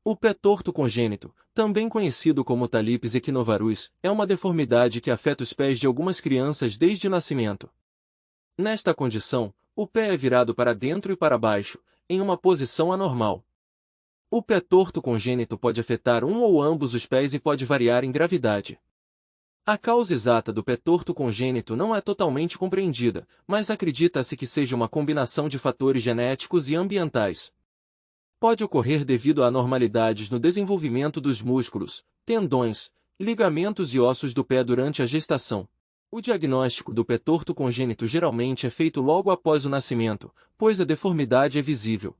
O pé torto congênito, também conhecido como talipes equinovarus, é uma deformidade que afeta os pés de algumas crianças desde o nascimento. Nesta condição, o pé é virado para dentro e para baixo, em uma posição anormal. O pé torto congênito pode afetar um ou ambos os pés e pode variar em gravidade. A causa exata do pé torto congênito não é totalmente compreendida, mas acredita-se que seja uma combinação de fatores genéticos e ambientais. Pode ocorrer devido a anormalidades no desenvolvimento dos músculos, tendões, ligamentos e ossos do pé durante a gestação. O diagnóstico do pé torto congênito geralmente é feito logo após o nascimento, pois a deformidade é visível.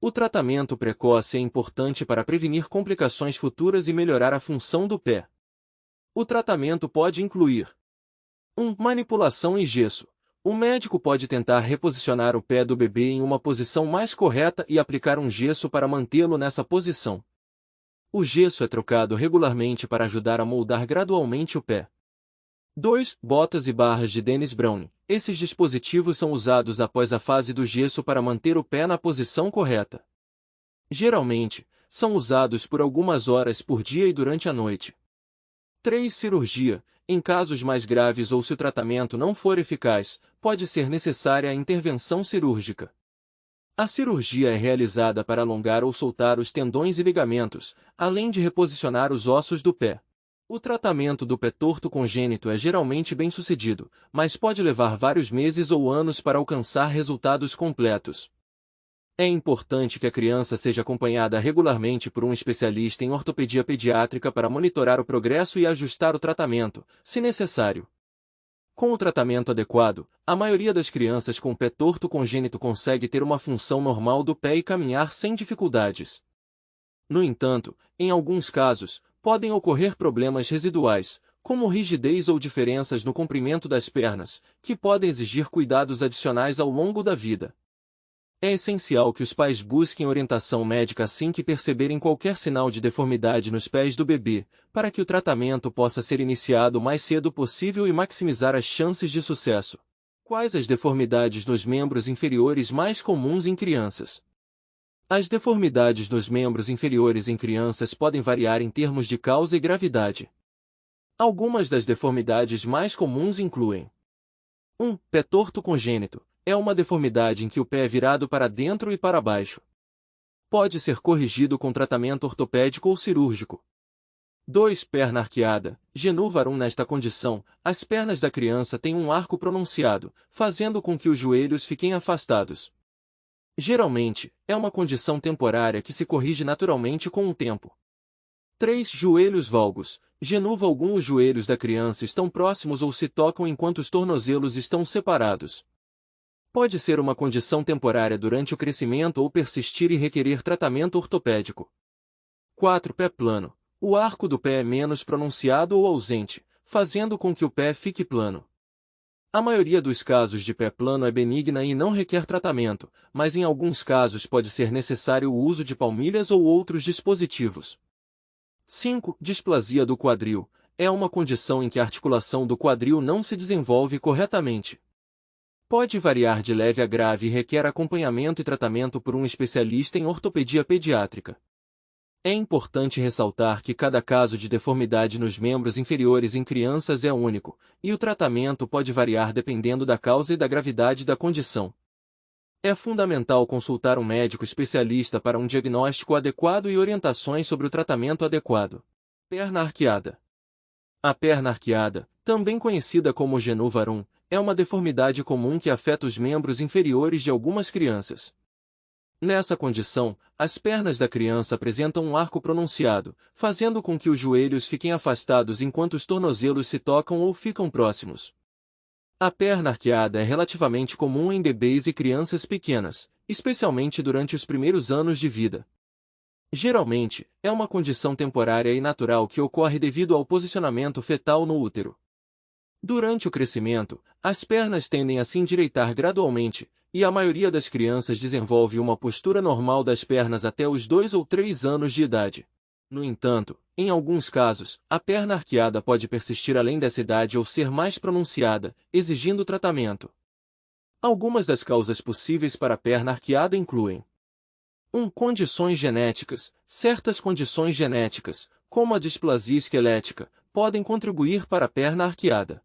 O tratamento precoce é importante para prevenir complicações futuras e melhorar a função do pé. O tratamento pode incluir 1. Manipulação em gesso. O médico pode tentar reposicionar o pé do bebê em uma posição mais correta e aplicar um gesso para mantê-lo nessa posição. O gesso é trocado regularmente para ajudar a moldar gradualmente o pé. 2. Botas e barras de Dennis Brown. Esses dispositivos são usados após a fase do gesso para manter o pé na posição correta. Geralmente, são usados por algumas horas por dia e durante a noite. 3. Cirurgia. Em casos mais graves ou se o tratamento não for eficaz, pode ser necessária a intervenção cirúrgica. A cirurgia é realizada para alongar ou soltar os tendões e ligamentos, além de reposicionar os ossos do pé. O tratamento do pé torto congênito é geralmente bem-sucedido, mas pode levar vários meses ou anos para alcançar resultados completos. É importante que a criança seja acompanhada regularmente por um especialista em ortopedia pediátrica para monitorar o progresso e ajustar o tratamento, se necessário. Com o tratamento adequado, a maioria das crianças com pé torto congênito consegue ter uma função normal do pé e caminhar sem dificuldades. No entanto, em alguns casos, podem ocorrer problemas residuais, como rigidez ou diferenças no comprimento das pernas, que podem exigir cuidados adicionais ao longo da vida. É essencial que os pais busquem orientação médica assim que perceberem qualquer sinal de deformidade nos pés do bebê, para que o tratamento possa ser iniciado o mais cedo possível e maximizar as chances de sucesso. Quais as deformidades nos membros inferiores mais comuns em crianças? As deformidades nos membros inferiores em crianças podem variar em termos de causa e gravidade. Algumas das deformidades mais comuns incluem 1. Pé torto congênito. É uma deformidade em que o pé é virado para dentro e para baixo. Pode ser corrigido com tratamento ortopédico ou cirúrgico. 2. Perna arqueada. Genu varum. Nesta condição, as pernas da criança têm um arco pronunciado, fazendo com que os joelhos fiquem afastados. Geralmente, é uma condição temporária que se corrige naturalmente com o tempo. 3. Joelhos valgos. Genu valgum. Os joelhos da criança estão próximos ou se tocam enquanto os tornozelos estão separados. Pode ser uma condição temporária durante o crescimento ou persistir e requerer tratamento ortopédico. 4. Pé plano. O arco do pé é menos pronunciado ou ausente, fazendo com que o pé fique plano. A maioria dos casos de pé plano é benigna e não requer tratamento, mas em alguns casos pode ser necessário o uso de palmilhas ou outros dispositivos. 5. Displasia do quadril. É uma condição em que a articulação do quadril não se desenvolve corretamente. Pode variar de leve a grave e requer acompanhamento e tratamento por um especialista em ortopedia pediátrica. É importante ressaltar que cada caso de deformidade nos membros inferiores em crianças é único, e o tratamento pode variar dependendo da causa e da gravidade da condição. É fundamental consultar um médico especialista para um diagnóstico adequado e orientações sobre o tratamento adequado. Perna arqueada. A perna arqueada, também conhecida como genu varum, é uma deformidade comum que afeta os membros inferiores de algumas crianças. Nessa condição, as pernas da criança apresentam um arco pronunciado, fazendo com que os joelhos fiquem afastados enquanto os tornozelos se tocam ou ficam próximos. A perna arqueada é relativamente comum em bebês e crianças pequenas, especialmente durante os primeiros anos de vida. Geralmente, é uma condição temporária e natural que ocorre devido ao posicionamento fetal no útero. Durante o crescimento, as pernas tendem a se endireitar gradualmente, e a maioria das crianças desenvolve uma postura normal das pernas até os 2 ou 3 anos de idade. No entanto, em alguns casos, a perna arqueada pode persistir além dessa idade ou ser mais pronunciada, exigindo tratamento. Algumas das causas possíveis para a perna arqueada incluem Condições genéticas. Certas condições genéticas, como a displasia esquelética, podem contribuir para a perna arqueada.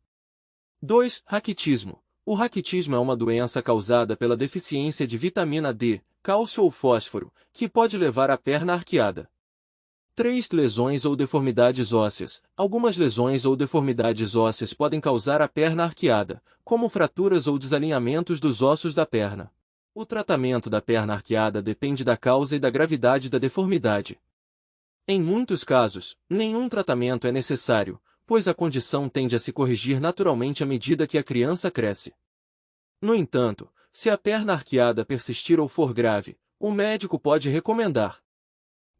2. Raquitismo. O raquitismo é uma doença causada pela deficiência de vitamina D, cálcio ou fósforo, que pode levar à perna arqueada. 3. Lesões ou deformidades ósseas. Algumas lesões ou deformidades ósseas podem causar a perna arqueada, como fraturas ou desalinhamentos dos ossos da perna. O tratamento da perna arqueada depende da causa e da gravidade da deformidade. Em muitos casos, nenhum tratamento é necessário, pois a condição tende a se corrigir naturalmente à medida que a criança cresce. No entanto, se a perna arqueada persistir ou for grave, o médico pode recomendar: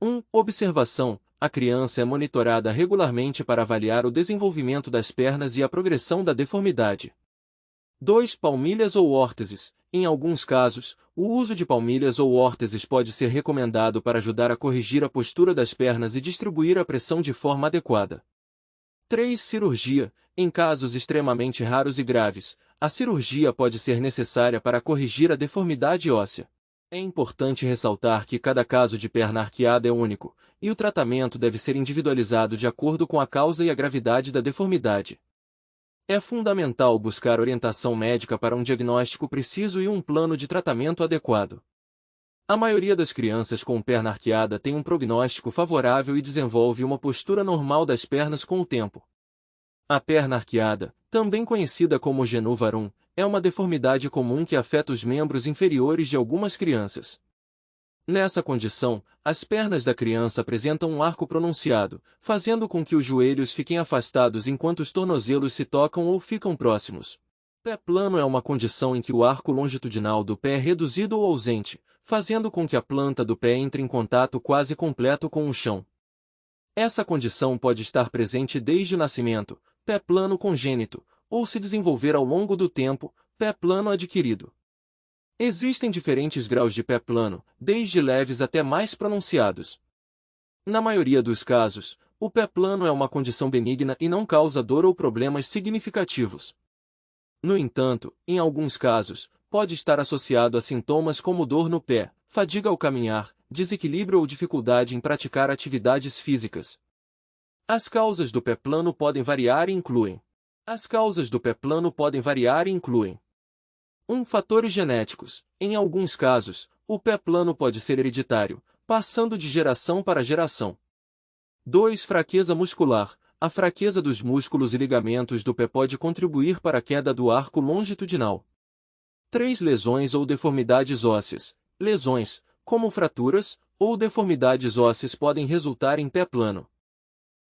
1. Observação. A criança é monitorada regularmente para avaliar o desenvolvimento das pernas e a progressão da deformidade. 2. Palmilhas ou órteses. Em alguns casos, o uso de palmilhas ou órteses pode ser recomendado para ajudar a corrigir a postura das pernas e distribuir a pressão de forma adequada. 3. Cirurgia. Em casos extremamente raros e graves, a cirurgia pode ser necessária para corrigir a deformidade óssea. É importante ressaltar que cada caso de perna arqueada é único, e o tratamento deve ser individualizado de acordo com a causa e a gravidade da deformidade. É fundamental buscar orientação médica para um diagnóstico preciso e um plano de tratamento adequado. A maioria das crianças com perna arqueada tem um prognóstico favorável e desenvolve uma postura normal das pernas com o tempo. A perna arqueada, também conhecida como genu varum, é uma deformidade comum que afeta os membros inferiores de algumas crianças. Nessa condição, as pernas da criança apresentam um arco pronunciado, fazendo com que os joelhos fiquem afastados enquanto os tornozelos se tocam ou ficam próximos. Pé plano é uma condição em que o arco longitudinal do pé é reduzido ou ausente, fazendo com que a planta do pé entre em contato quase completo com o chão. Essa condição pode estar presente desde o nascimento, pé plano congênito, ou se desenvolver ao longo do tempo, pé plano adquirido. Existem diferentes graus de pé plano, desde leves até mais pronunciados. Na maioria dos casos, o pé plano é uma condição benigna e não causa dor ou problemas significativos. No entanto, em alguns casos, pode estar associado a sintomas como dor no pé, fadiga ao caminhar, desequilíbrio ou dificuldade em praticar atividades físicas. As causas do pé plano podem variar e incluem: As causas do pé plano podem variar e incluem: 1. Fatores genéticos. Em alguns casos, o pé plano pode ser hereditário, passando de geração para geração. 2. Fraqueza muscular. A fraqueza dos músculos e ligamentos do pé pode contribuir para a queda do arco longitudinal. 3. Lesões ou deformidades ósseas. Lesões, como fraturas, ou deformidades ósseas podem resultar em pé plano.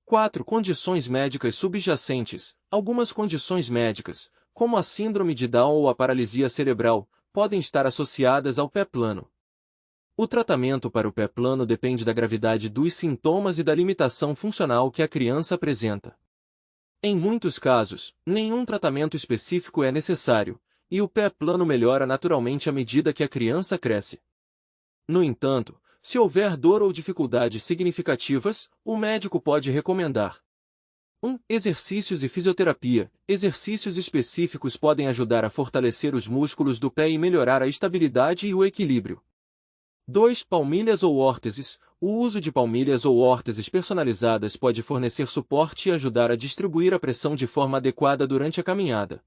4. Condições médicas subjacentes. Algumas condições médicas, como a síndrome de Down ou a paralisia cerebral, podem estar associadas ao pé plano. O tratamento para o pé plano depende da gravidade dos sintomas e da limitação funcional que a criança apresenta. Em muitos casos, nenhum tratamento específico é necessário, e o pé plano melhora naturalmente à medida que a criança cresce. No entanto, se houver dor ou dificuldades significativas, o médico pode recomendar: 1. Exercícios e fisioterapia. Exercícios específicos podem ajudar a fortalecer os músculos do pé e melhorar a estabilidade e o equilíbrio. 2. Palmilhas ou órteses. O uso de palmilhas ou órteses personalizadas pode fornecer suporte e ajudar a distribuir a pressão de forma adequada durante a caminhada.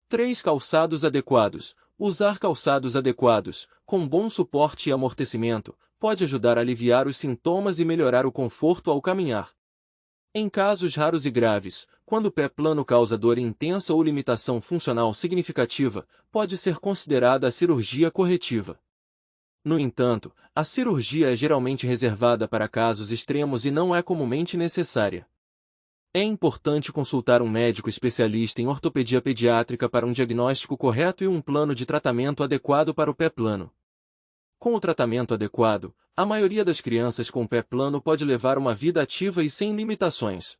3. Calçados adequados. Usar calçados adequados, com bom suporte e amortecimento, pode ajudar a aliviar os sintomas e melhorar o conforto ao caminhar. Em casos raros e graves, quando o pé plano causa dor intensa ou limitação funcional significativa, pode ser considerada a cirurgia corretiva. No entanto, a cirurgia é geralmente reservada para casos extremos e não é comumente necessária. É importante consultar um médico especialista em ortopedia pediátrica para um diagnóstico correto e um plano de tratamento adequado para o pé plano. Com o tratamento adequado, a maioria das crianças com pé plano pode levar uma vida ativa e sem limitações.